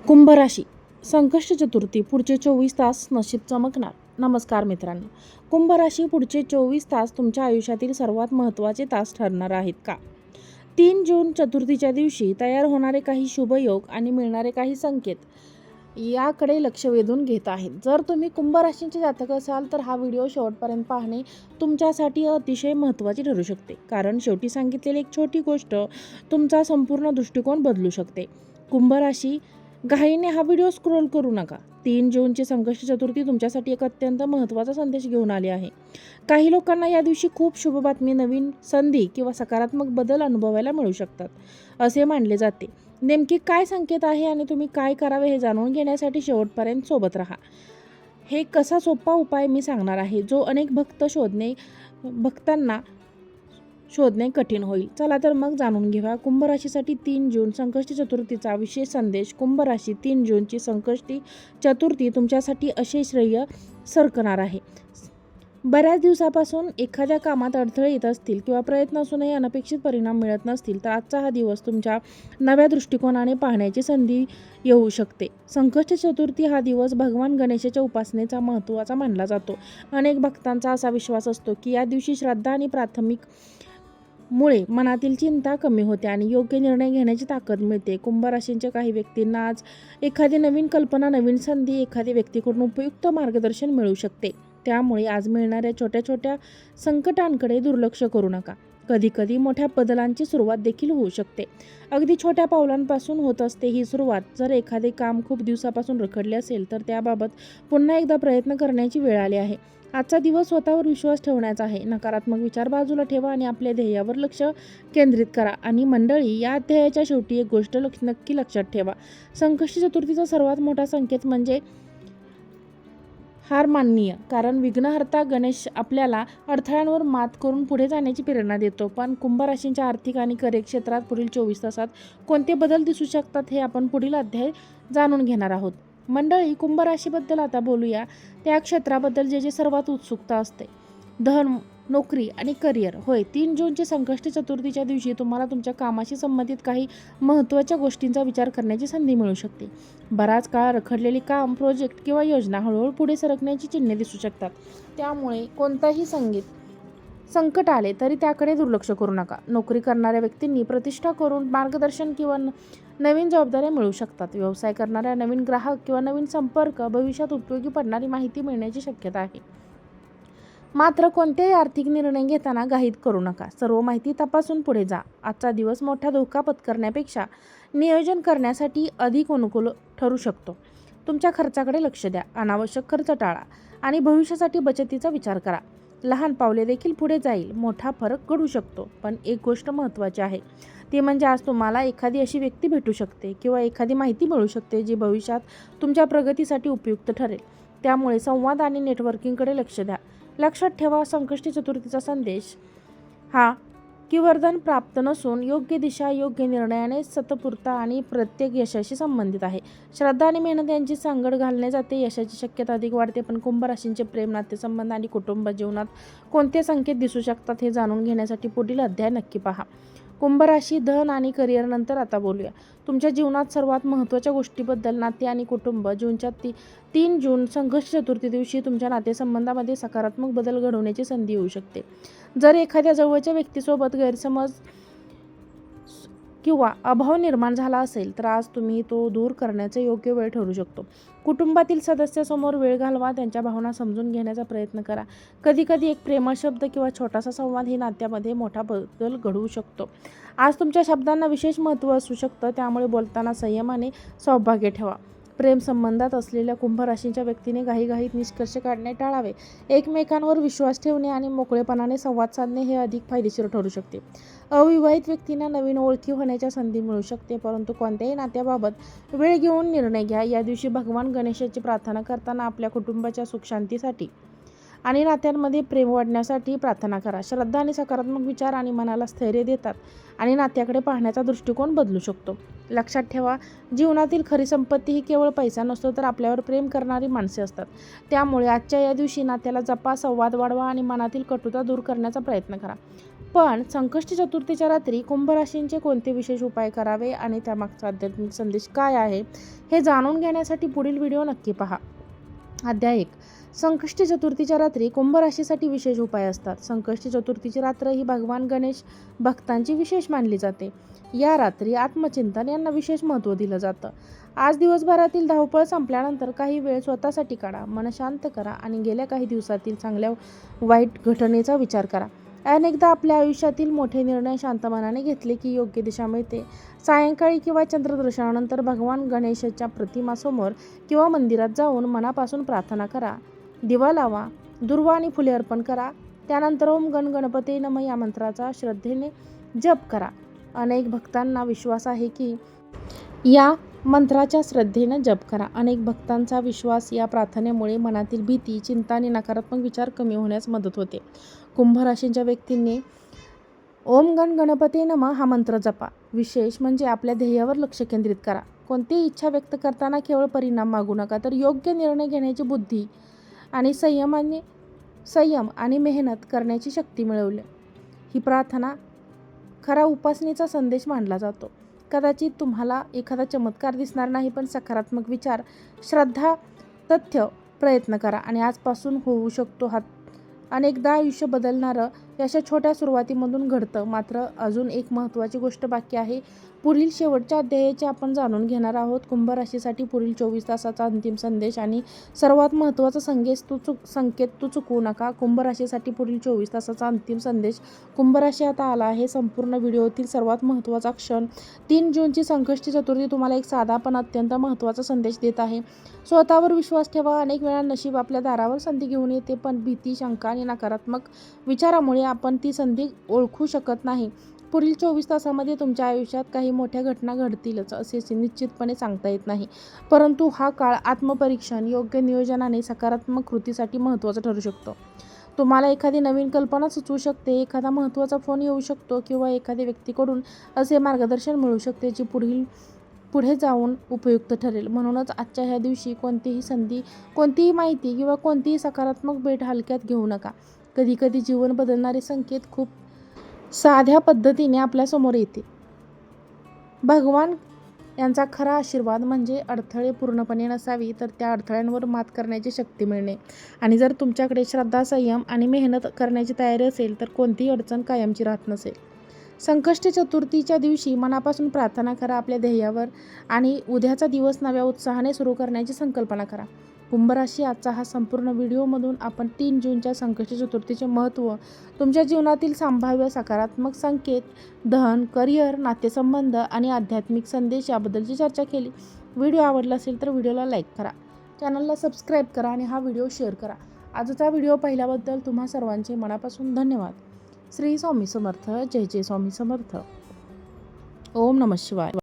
कुंभ राशी संकष्ट चतुर्थी पुढचे 24 तास नशीब चमकणार. नमस्कार मित्रांनो, कुंभ राशी पुढचे 24 तास तुमच्या आयुष्यातील सर्वात महत्त्वाचे तास ठरणार आहेत का? 3 जून चतुर्थीच्या दिवशी तयार होणारे काही शुभयोग आणि मिळणारे काही संकेत याकडे लक्ष वेधून घेत आहेत. जर तुम्ही कुंभ राशीचे जातक असाल तर हा व्हिडिओ शेवटपर्यंत पाहणे तुमच्यासाठी अतिशय महत्त्वाचे ठरू शकते, कारण शेवटी सांगितलेली एक छोटी गोष्ट तुमचा संपूर्ण दृष्टिकोन बदलू शकते. कुंभ राशी, घाईने हा व्हिडिओ स्क्रोल करू नका. 3 जूनची संकष्ट चतुर्थी तुमच्यासाठी एक अत्यंत महत्त्वाचा संदेश घेऊन आली आहे. काही लोकांना या दिवशी खूप शुभ बातमी, नवीन संधी किंवा सकारात्मक बदल अनुभवायला मिळू शकतात असे मानले जाते. नेमके काय संकेत आहे आणि तुम्ही काय करावे हे जाणून घेण्यासाठी शेवटपर्यंत सोबत राहा. हे कसा सोपा उपाय मी सांगणार आहे, जो अनेक भक्तांना शोधणे कठीण होईल. चला तर मग जाणून घेऊया. कुंभ राशीसाठी 3 जून संकष्टी चतुर्थीचा विशेष संदेश. कुंभ राशी, 3 जूनची संकष्टी चतुर्थी तुमच्यासाठी असे श्रेय सरकणार आहे. बऱ्याच दिवसापासून एखाद्या कामात अडथळे येत असतील किंवा प्रयत्न असूनही अनपेक्षित परिणाम मिळत नसतील तर आजचा हा दिवस तुमच्या नव्या दृष्टिकोनाने पाहण्याची संधी येऊ शकते. संकष्ट चतुर्थी हा दिवस भगवान गणेशाच्या उपासनेचा महत्त्वाचा मानला जातो. अनेक भक्तांचा असा विश्वास असतो की या दिवशी श्रद्धा आणि मुळे मनातील चिंता कमी होते आणि योग्य निर्णय घेण्याची ताकद मिळते. कुंभ राशींच्या काही व्यक्तींना आज एखादी नवीन कल्पना, नवीन संधी, एखाद्या व्यक्तीकडून उपयुक्त मार्गदर्शन मिळू शकते. त्यामुळे आज मिळणाऱ्या छोट्या छोट्या संकटांकडे दुर्लक्ष करू नका. कधीकधी मोठ्या बदलांची सुरुवात देखील होऊ शकते. अगदी छोट्या पावलांपासून होत असते ही सुरुवात. जर एखादे काम खूप दिवसापासून रखडले असेल तर त्याबाबत पुन्हा एकदा प्रयत्न करण्याची वेळ आली आहे. आजचा दिवस स्वतःवर विश्वास ठेवण्याचा आहे. नकारात्मक विचार बाजूला ठेवा आणि आपल्या ध्येयावर लक्ष केंद्रित करा. आणि मंडळी, या अध्यायाच्या शेवटी एक गोष्ट नक्की लक्षात ठेवा. संकष्टी चतुर्थीचा सर्वात मोठा संकेत म्हणजे हार माननीय, कारण विघ्नहर्ता गणेश आपल्याला अडथळ्यांवर मात करून पुढे जाण्याची प्रेरणा देतो. पण कुंभ राशींच्या आर्थिक आणि करिअर क्षेत्रात पुढील 24 तासात कोणते बदल दिसू शकतात हे आपण पुढील अध्याय जाणून घेणार आहोत. मंडळी, कुंभ राशीबद्दल आता बोलूया त्या क्षेत्राबद्दल जे सर्वात उत्सुकता असते. धन, नोकरी आणि करिअर. होय, 3 जूनची संकष्टी चतुर्थीच्या दिवशी तुम्हाला तुमच्या कामाशी संबंधित काही महत्त्वाच्या गोष्टींचा विचार करण्याची संधी मिळू शकते. बराच काळ रखडलेली काम, प्रोजेक्ट किंवा योजना हळूहळू पुढे सरकण्याची चिन्हे दिसू शकतात. त्यामुळे कोणताही संकट आले तरी त्याकडे दुर्लक्ष करू नका. नोकरी करणाऱ्या व्यक्तींनी प्रतिष्ठा करून मार्गदर्शन किंवा नवीन जबाबदाऱ्या मिळू शकतात. व्यवसाय करणाऱ्या नवीन ग्राहक किंवा नवीन संपर्क, भविष्यात उपयोगी पडणारी माहिती मिळण्याची शक्यता आहे. मात्र कोणतेही आर्थिक निर्णय घेताना घाईत करू नका. सर्व माहिती तपासून पुढे जा. आजचा दिवस मोठा धोका पत्करण्यापेक्षा नियोजन करण्यासाठी अधिक अनुकूल ठरू शकतो. तुमच्या खर्चाकडे लक्ष द्या. अनावश्यक खर्च टाळा आणि भविष्यासाठी बचतीचा विचार करा. लहान पावले देखील पुढे जाईल मोठा फरक घडू शकतो. पण एक गोष्ट महत्त्वाची आहे, ती म्हणजे आज तुम्हाला एखादी अशी व्यक्ती भेटू शकते किंवा एखादी माहिती मिळू शकते जी भविष्यात तुमच्या प्रगतीसाठी उपयुक्त ठरेल. त्यामुळे संवाद आणि नेटवर्किंगकडे लक्ष द्या. लक्षात ठेवा, संकष्टी चतुर्थीचा संदेश हा वरदान प्राप्त नसून योग्य दिशा, योग्य निर्णयाने सत्पूर्तता आणि प्रत्येक यशाशी संबंधित आहे. श्रद्धा आणि मेहनत यांची सांगड घालणे जाते, यशाची शक्यता अधिक वाढते. पण कुंभ राशींचे प्रेम, नातेसंबंध आणि कुटुंब जीवनात कोणते संकेत दिसू शकतात हे जाणून घेण्यासाठी पुढील अध्याय नक्की पहा. कुंभ राशी, धन आणि करिअर नंतर आता बोलूया तुमच्या जीवनात सर्वात महत्त्वाच्या गोष्टीबद्दल. नाते आणि कुटुंब. जूनच्या 3 जून संकष्टी चतुर्थी दिवशी तुमच्या नातेसंबंधामध्ये सकारात्मक बदल घडवण्याची संधी येऊ शकते. जर एखाद्या जवळच्या व्यक्तीसोबत गैरसमज किंवा अभाव निर्माण झाला असेल तर आज तुम्ही तो दूर करण्याचा योग्य वेळ ठरू शकतो. कुटुंबातील सदस्यासमोर वेळ घालवा, त्यांच्या भावना समजून घेण्याचा प्रयत्न करा. कधीकधी एक प्रेमळ शब्द किंवा छोटासा संवाद ही नात्यामध्ये मोठा बदल घडवू शकतो. आज तुमच्या शब्दांना विशेष महत्त्व असू शकतं, त्यामुळे बोलताना संयमाने सौभाग्य ठेवा. प्रेम संबंधात असलेल्या कुंभ राशीच्या व्यक्तीने घाईघाईत निष्कर्ष काढणे टाळावे. एकमेकांवर विश्वास ठेवणे आणि मोकळेपणाने संवाद साधणे हे अधिक फायदेशीर ठरू शकते. अविवाहित व्यक्तींना नवीन ओळखी होण्याच्या संधी मिळू शकते, परंतु कोणत्याही नात्याबाबत वेळ घेऊन निर्णय घ्या. या दिवशी भगवान गणेशाची प्रार्थना करताना आपल्या कुटुंबाच्या सुखशांतीसाठी आणि नात्यांमध्ये प्रेम वाढण्यासाठी प्रार्थना करा. श्रद्धा आणि सकारात्मक विचार आणि मनाला स्थैर्य देतात आणि नात्याकडे पाहण्याचा दृष्टिकोन बदलू शकतो. लक्षात ठेवा, जीवनातील खरी संपत्ती ही केवळ पैसा नसतो तर आपल्यावर प्रेम करणारी माणसे असतात. त्यामुळे आजच्या या दिवशी नात्याला जपा, संवाद वाढवा आणि मनातील कटुता दूर करण्याचा प्रयत्न करा. पण संकष्टी चतुर्थीच्या रात्री कुंभ राशींचे कोणते विशेष उपाय करावे आणि त्यामागचा आध्यात्मिक संदेश काय आहे हे जाणून घेण्यासाठी पुढील व्हिडिओ नक्की पहा. अध्याय 1. संकष्टी चतुर्थीच्या रात्री कुंभ राशीसाठी विशेष उपाय असतात. संकष्टी चतुर्थीची रात्र ही भगवान गणेश भक्तांची विशेष मानली जाते. या रात्री आत्मचिंतन यांना विशेष महत्त्व दिलं जातं. आज दिवसभरातील धावपळ संपल्यानंतर काही वेळ स्वतःसाठी काढा. मन शांत करा आणि गेल्या काही दिवसातील चांगल्या वाईट घटनेचा विचार करा. अनेकदा आपल्या आयुष्यातील मोठे निर्णय शांत मनाने घेतले की योग्य दिशा मिळते. सायंकाळी किंवा चंद्रदर्शनानंतर भगवान गणेशाच्या प्रतिमासमोर किंवा मंदिरात जाऊन मनापासून प्रार्थना करा. दिवा लावा, दुर्वा आणि फुले अर्पण करा. त्यानंतर ओम गण गणपते नमः या मंत्राचा श्रद्धेने जप करा. अनेक भक्तांचा विश्वास या प्रार्थनेमुळे मनातील भीती, चिंता आणि नकारात्मक विचार कमी होण्यास मदत होते. कुंभ राशींच्या व्यक्तींनी ओम गण गणपते नमः हा मंत्र जपा. विशेष म्हणजे आपल्या ध्येयावर लक्ष केंद्रित करा. कोणतीही इच्छा व्यक्त करताना केवळ परिणाम मागू नका, तर योग्य निर्णय घेण्याची बुद्धी आणि संयम आणि मेहनत करण्याची शक्ती मिळवली. ही प्रार्थना खरा उपासनेचा संदेश मानला जातो. कदाचित तुम्हाला एखादा चमत्कार दिसणार नाही, पण सकारात्मक विचार, श्रद्धा, तथ्य प्रयत्न करा आणि आजपासून होऊ शकतो. अनेकदा आयुष्य बदलणारं अशा छोट्या सुरुवातीमधून घडतं. मात्र अजून एक महत्त्वाची गोष्ट बाकी आहे. पुढील शेवटच्या अध्यायाचे आपण जाणून घेणार आहोत. कुंभ राशीसाठी पुढील 24 तासाचा अंतिम संदेश आणि सर्वात महत्त्वाचा संकेत तू चुकवू नका. कुंभ राशीसाठी पुढील 24 तासाचा अंतिम संदेश. कुंभ राशी आता आला आहे. संपूर्ण व्हिडिओतील सर्वात महत्त्वाचा क्षण. 3 जूनची संकष्टी चतुर्थी तुम्हाला एक साधा पण अत्यंत महत्त्वाचा संदेश देत आहे. स्वतःवर विश्वास ठेवा. अनेक वेळा नशीब आपल्या दारावर संधी घेऊन येते, पण भीती, शंका आणि नकारात्मक विचारामुळे आपण ती संधी ओळखू शकत नाही. पुढील 24 तासामध्ये तुमच्या आयुष्यात काही मोठ्या घटना घडतीलच असे निश्चितपणे सांगता येत नाही, परंतु हा काळ आत्मपरीक्षण, योग्य नियोजन आणि सकारात्मक कृतीसाठी महत्त्वाचा ठरू शकतो. तुम्हाला एखादी नवीन कल्पना सुचवू शकते, एखादा महत्त्वाचा फोन येऊ शकतो किंवा एखाद्या व्यक्तीकडून असे मार्गदर्शन मिळू शकते जे पुढे जाऊन उपयुक्त ठरेल. म्हणूनच आजच्या ह्या दिवशी कोणतीही संधी, कोणतीही माहिती किंवा कोणतीही सकारात्मक भेट हलक्यात घेऊ नका. कधीकधी जीवन बदलणारे संकेत खूप साध्या पद्धतीने आपल्यासमोर येते. भगवान यांचा खरा आशीर्वाद म्हणजे अडथळे पूर्णपणे नसावी, तर त्या अडथळ्यांवर मात करण्याची शक्ती मिळणे. आणि जर तुमच्याकडे श्रद्धा, संयम आणि मेहनत करण्याची तयारी असेल तर कोणतीही अडचण कायमची राहत नसेल. संकष्टी चतुर्थीच्या दिवशी मनापासून प्रार्थना करा आपल्या ध्येयावर आणि उद्याचा दिवस नव्या उत्साहाने सुरू करण्याची संकल्पना करा. कुंभ राशी, आजचा हा संपूर्ण व्हिडिओमधून आपण 3 जूनच्या संकष्टी चतुर्थीचे महत्त्व, तुमच्या जीवनातील संभाव्य सकारात्मक संकेत, धन, करिअर, नातेसंबंध आणि आध्यात्मिक संदेश याबद्दलची चर्चा केली. व्हिडिओ आवडला असेल तर व्हिडिओला लाईक करा, चॅनलला सबस्क्राईब करा आणि हा व्हिडिओ शेअर करा. आजचा व्हिडिओ पाहिल्याबद्दल तुम्हा सर्वांचे मनापासून धन्यवाद. श्री स्वामी समर्थ. जय जय स्वामी समर्थ. ओम नमः शिवाय.